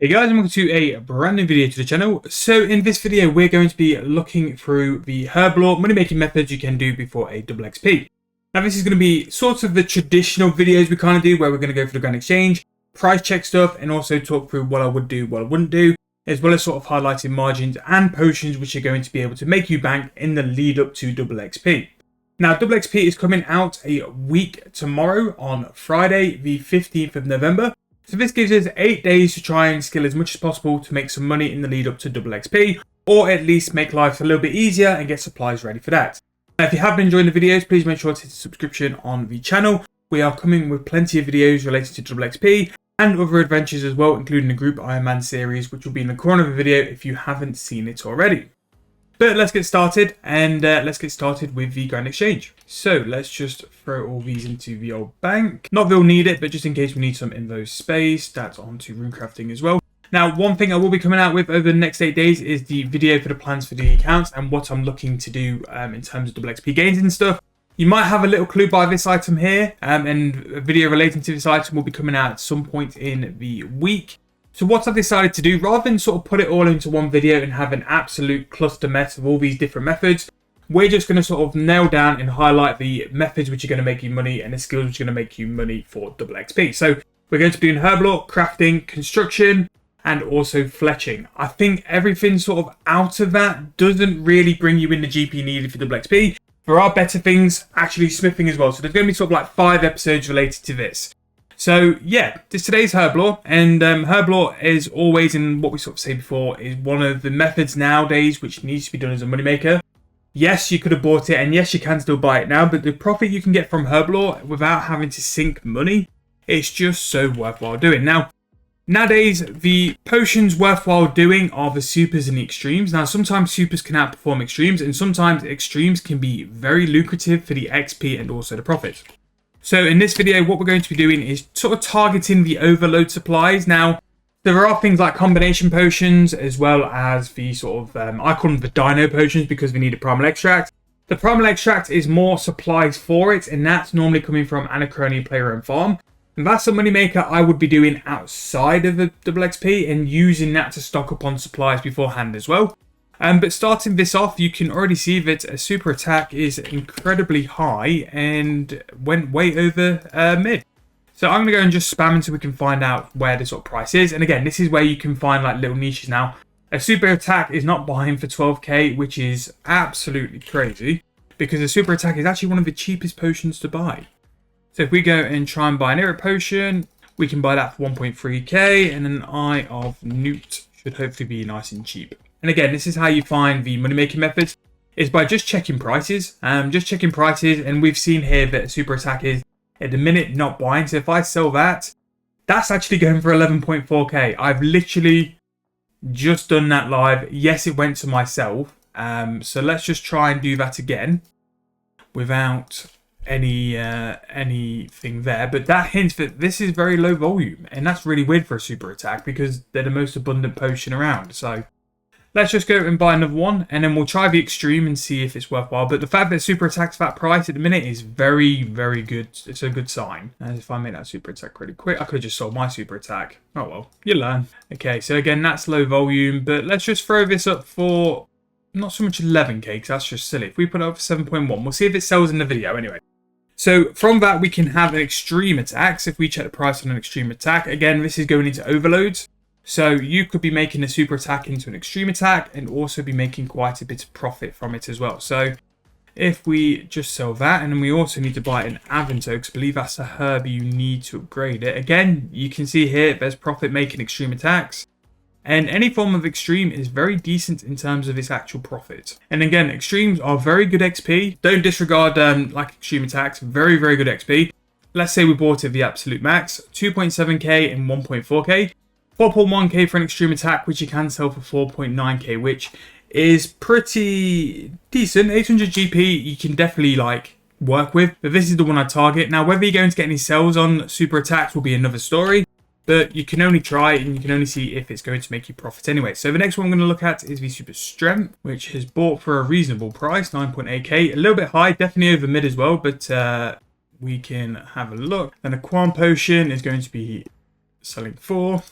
Hey guys, and welcome to a brand new video to the channel. So in this video, we're going to be looking through the Herblore money making methods you can do before a double XP. Now this is going to be sort of the traditional videos we kind of do, where we're going to go for the grand exchange, price check stuff, and also talk through what I would do, what I wouldn't do, as well as sort of highlighting margins and potions which are going to be able to make you bank in the lead up to double XP. Now double XP is coming out a week tomorrow on Friday, the 15th of November. So this gives us 8 days to try and skill as much as possible to make some money in the lead up to double XP, or at least make life a little bit easier and get supplies ready for that. Now, if you have been enjoying the videos, please make sure to hit the subscription on the channel. We are coming with plenty of videos related to double XP and other adventures as well, including the Group Iron Man series, which will be in the corner of the video if you haven't seen it already. But let's get started, and let's get started with the Grand Exchange. So let's just throw all these into the old bank. Not that we'll need it, but just in case we need some invo space, that's onto runecrafting as well. Now, one thing I will be coming out with over the next 8 days is the video for the plans for the accounts and what I'm looking to do in terms of double XP gains and stuff. You might have a little clue by this item here, and a video relating to this item will be coming out at some point in the week. So what I've decided to do, rather than sort of put it all into one video and have an absolute cluster mess of all these different methods, we're just going to sort of nail down and highlight the methods which are going to make you money and the skills which are going to make you money for double XP. So we're going to be doing Herblore, crafting, construction, and also fletching. I think everything sort of out of that doesn't really bring you in the GP needed for double XP. There are better things, actually smithing as well. So there's going to be sort of like 5 episodes related to this. So yeah, today's Herblore, and Herblore is always, in what we sort of say before, is one of the methods nowadays which needs to be done as a moneymaker. Yes, you could have bought it, and yes, you can still buy it now, but the profit you can get from Herblore without having to sink money, it's just so worthwhile doing. Now, nowadays, the potions worthwhile doing are the supers and the extremes. Now, sometimes supers can outperform extremes, and sometimes extremes can be very lucrative for the XP and also the profit. So in this video, what we're going to be doing is sort of targeting the overload supplies. Now, there are things like combination potions, as well as the sort of, I call them the dino potions because we need a primal extract. The primal extract is more supplies for it, and that's normally coming from Anachrony Player and Farm. And that's a moneymaker I would be doing outside of the double XP and using that to stock up on supplies beforehand as well. But starting this off, you can already see that a super attack is incredibly high and went way over mid. So I'm going to go and just spam until we can find out where the sort of price is. And again, this is where you can find like little niches now. A super attack is not buying for 12k, which is absolutely crazy, because a super attack is actually one of the cheapest potions to buy. So if we go and try and buy an Error potion, we can buy that for 1.3k, and an Eye of Newt should hopefully be nice and cheap. And again, this is how you find the money-making methods, is by just checking prices. And we've seen here that a super attack is, at the minute, not buying. So if I sell that, that's actually going for 11.4k. I've literally just done that live. Yes, it went to myself. So let's just try and do that again without anything there. But that hints that this is very low volume. And that's really weird for a super attack because they're the most abundant potion around. So let's just go and buy another one, and then we'll try the extreme and see if it's worthwhile. But the fact that super attack's that price at the minute is very, very good. It's a good sign. And if I make that super attack pretty quick, I could have just sold my super attack. Oh well, you learn. Okay, so again, that's low volume, but let's just throw this up for not so much 11k, because that's just silly. If we put it up for 7.1, we'll see if it sells in the video anyway. So from that, we can have an extreme attack. So if we check the price on an extreme attack, again, this is going into overloads. So you could be making a super attack into an extreme attack and also be making quite a bit of profit from it as well. So if we just sell that, and then we also need to buy an Avento, because I believe that's a herb you need to upgrade it. Again, you can see here there's profit making extreme attacks. And any form of extreme is very decent in terms of its actual profit. And again, extremes are very good XP. Don't disregard like extreme attacks. Very, very good XP. Let's say we bought it the absolute max. 2.7k and 1.4k. 4.1k for an extreme attack, which you can sell for 4.9k, which is pretty decent. 800 GP you can definitely like work with, but this is the one I target. Now, whether you're going to get any sales on super attacks will be another story, but you can only try and you can only see if it's going to make you profit anyway. So the next one I'm going to look at is the super strength, which has bought for a reasonable price, 9.8k, a little bit high, definitely over mid as well, but we can have a look. Then a Quan potion is going to be selling for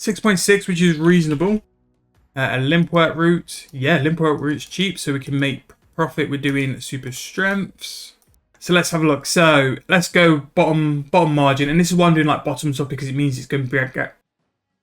6.6, which is reasonable. A limp work route. Yeah, limp work route's cheap, so we can make profit. We're doing super strengths. So let's have a look. So let's go bottom margin. And this is why I'm doing like bottoms up, because it means it's going to be...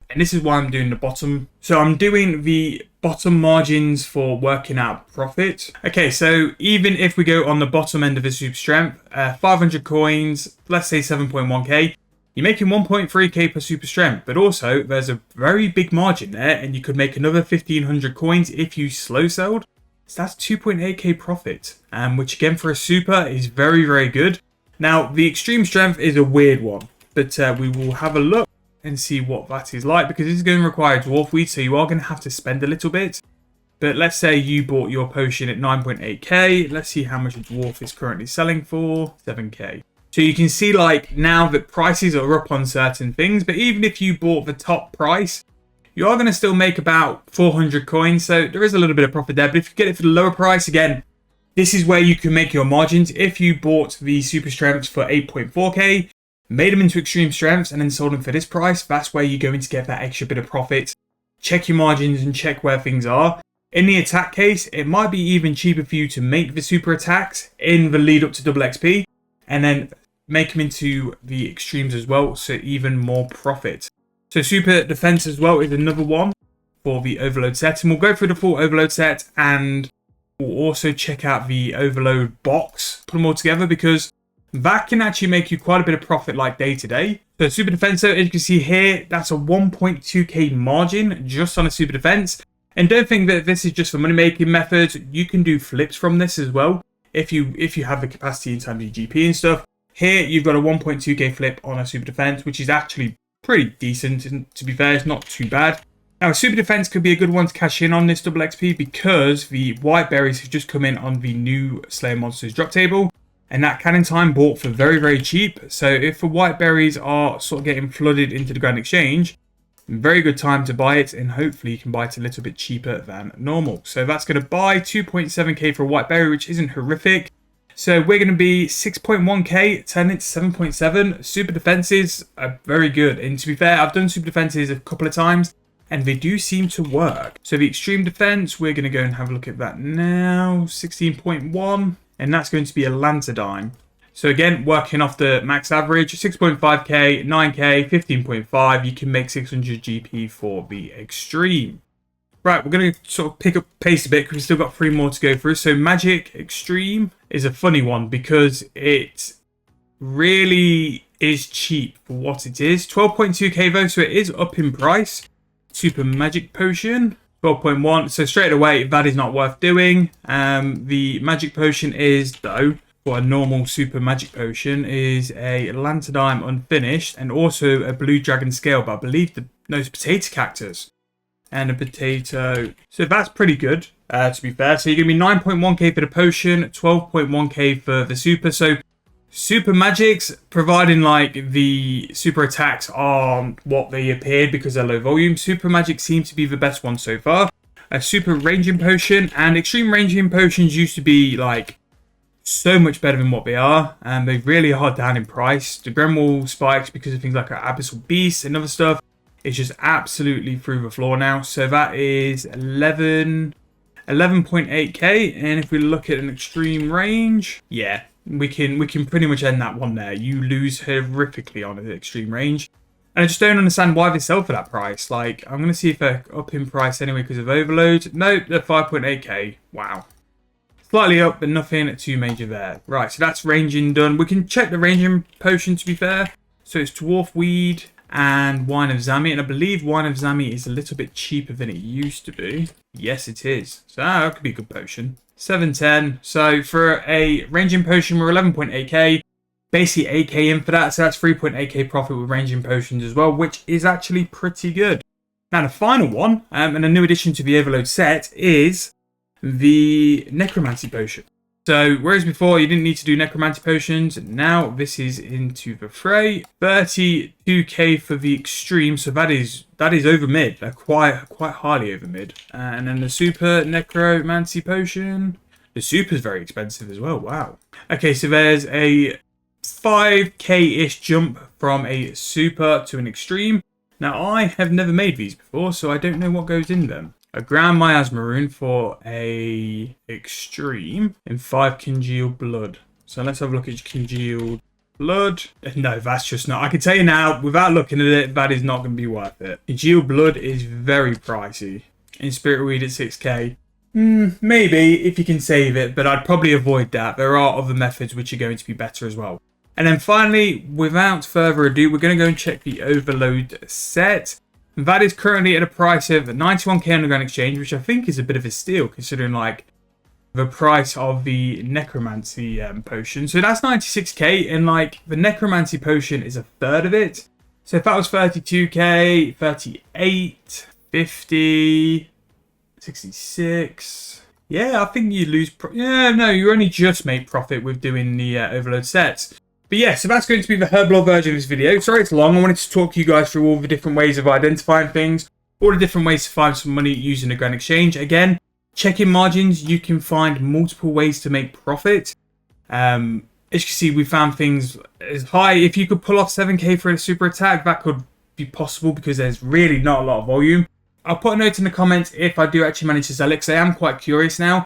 And this is why I'm doing the bottom. So I'm doing the bottom margins for working out profit. Okay, so even if we go on the bottom end of the super strength, 500 coins, let's say 7.1k, you're making 1.3k per super strength. But also, there's a very big margin there, and you could make another 1,500 coins if you slow sold. So that's 2.8k profit, which again for a super is very, very good. Now, the extreme strength is a weird one, but we will have a look and see what that is like, because this is going to require dwarf weed, so you are going to have to spend a little bit. But let's say you bought your potion at 9.8k. Let's see how much a dwarf is currently selling for. 7k. So you can see like now that prices are up on certain things, but even if you bought the top price, you are going to still make about 400 coins. So there is a little bit of profit there, but if you get it for the lower price, again, this is where you can make your margins. If you bought the super strengths for 8.4k, made them into extreme strengths, and then sold them for this price, that's where you're going to get that extra bit of profit. Check your margins and check where things are. In the attack case, it might be even cheaper for you to make the super attacks in the lead up to double XP, and then make them into the extremes as well, so even more profit. So super defense as well is another one for the overload set, and we'll go through the full overload set, and we'll also check out the overload box, put them all together, because that can actually make you quite a bit of profit like day to day. So super defense, as you can see here, that's a 1.2k margin just on a super defense. And don't think that this is just for money making methods. You can do flips from this as well if you have the capacity in terms of your GP and stuff. Here you've got a 1.2k flip on a super defense, which is actually pretty decent. And to be fair, it's not too bad. Now, a super defense could be a good one to cash in on this double XP, because the white berries have just come in on the new Slayer Monsters drop table. And that can in time bought for very, very cheap. So if the white berries are sort of getting flooded into the Grand Exchange, very good time to buy it. And hopefully you can buy it a little bit cheaper than normal. So that's going to buy 2.7k for a white berry, which isn't horrific. So we're going to be 6.1k, turn it to 7.7. Super defenses are very good. And to be fair, I've done super defenses a couple of times, and they do seem to work. So the extreme defense, we're going to go and have a look at that now. 16.1. And that's going to be a Lantadine. So again, working off the max average, 6.5k, 9k, 15.5, you can make 600 GP for the extreme. Right, we're going to sort of pick up pace a bit, because we've still got 3 more to go through. So Magic Extreme is a funny one, because it really is cheap for what it is. 12.2k though, so it is up in price. Super Magic Potion. 12.1, so straight away that is not worth doing. The magic potion is, though, for a normal super magic potion, is a Lantadime unfinished, and also a blue dragon scale, but I believe those potato cactus and a potato. So that's pretty good, to be fair. So you're going to be 9.1k for the potion, 12.1k for the super. So super magics, providing like the super attacks aren't what they appeared because they're low volume, super magic seems to be the best one so far. A super ranging potion, and extreme ranging potions used to be like so much better than what they are, and they really are down in price. The Gremwall spikes, because of things like Abyssal Beast and other stuff, it's just absolutely through the floor now. So that is 11.8k, and if we look at an extreme range, yeah, we can pretty much end that one there. You lose horrifically on an extreme range. And I just don't understand why they sell for that price. Like, I'm going to see if they're up in price anyway because of overload. Nope, they're 5.8k. Wow. Slightly up, but nothing too major there. Right, so that's ranging done. We can check the ranging potion, to be fair. So it's Dwarf Weed and Wine of Zami. And I believe Wine of Zami is a little bit cheaper than it used to be. Yes, it is. So that could be a good potion. 710. So for a ranging potion, we're 11.8k. Basically 8k in for that. So that's 3.8k profit with ranging potions as well, which is actually pretty good. Now the final one, and a new addition to the overload set, is the Necromancy Potion. So whereas before you didn't need to do Necromancy Potions, now this is into the fray. 32k for the extreme, so that is over mid. They're quite highly over mid. And then the Super Necromancy Potion. The Super's very expensive as well. Wow. Okay, so there's a 5k-ish jump from a Super to an extreme. Now, I have never made these before, so I don't know what goes in them. A Grand Miasma rune for a extreme in 5 congealed blood. So let's have a look at congealed blood. No, that's just not. I can tell you now, without looking at it, that is not going to be worth it. Congealed blood is very pricey. In Spirit Weed at 6k. Maybe, if you can save it, but I'd probably avoid that. There are other methods which are going to be better as well. And then finally, without further ado, we're going to go and check the Overload set. That is currently at a price of 91k on the Grand Exchange, which I think is a bit of a steal considering like the price of the Necromancy potion. So that's 96k, and like the Necromancy potion is a third of it. So if that was 32k, 38, 50, 66. Yeah, I think you lose. You only just make profit with doing the Overload sets. But yeah, so that's going to be the Herblore version of this video. Sorry it's long. I wanted to talk you guys through all the different ways of identifying things, all the different ways to find some money using the Grand Exchange. Again, check-in margins. You can find multiple ways to make profit. As you can see, we found things as high. If you could pull off 7k for a super attack, that could be possible because there's really not a lot of volume. I'll put a note in the comments if I do actually manage to sell it, because I am quite curious now.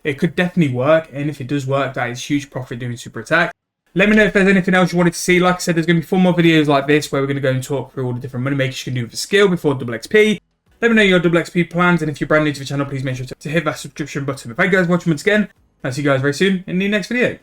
It could definitely work, and if it does work, that is huge profit doing super attack. Let me know if there's anything else you wanted to see. Like I said, there's going to be 4 more videos like this where we're going to go and talk through all the different money makers you can do with the skill before double XP. Let me know your double XP plans, and if you're brand new to the channel, please make sure to hit that subscription button. But thank you guys for watching once again. I'll see you guys very soon in the next video.